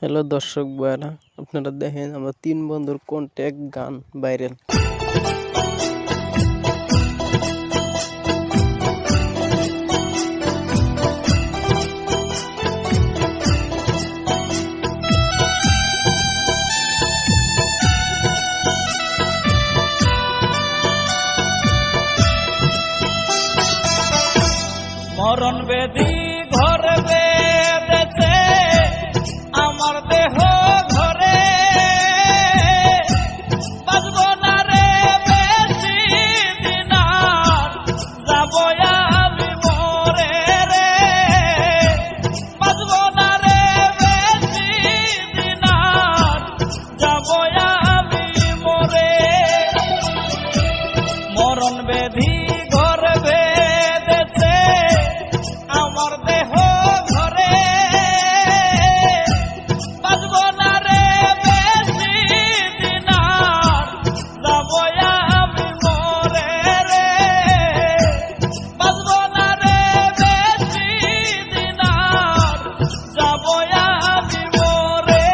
Hello দর্শক ভাইরা, আপনারা দেখেন আমরা তিন বন্ধুর কন্ট্যাক্ট গান ভাইরাল। মরণ বেদি ঘর বেঁধেছে আমার দেহ ঘরে, বাঁচব না রে বেশি দিন আর, যাব আমি মরে রে, বাঁচব না রে বেশি দিন আর, যাব আমি মরে। মরণ বেদি ঘর বেঁধেছে আমার দেহ ঘরে, বাঁচব না রে বেশি দিন আর, যাব আমি মরে রে, বাঁচব না রে বেশি দিন আর, যাব আমি মরে।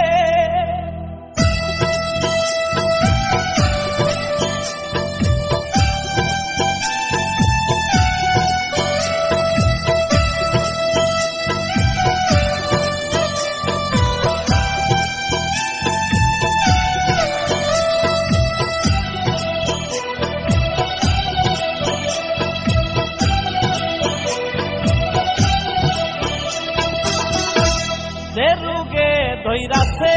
রোগে ধৈরাছে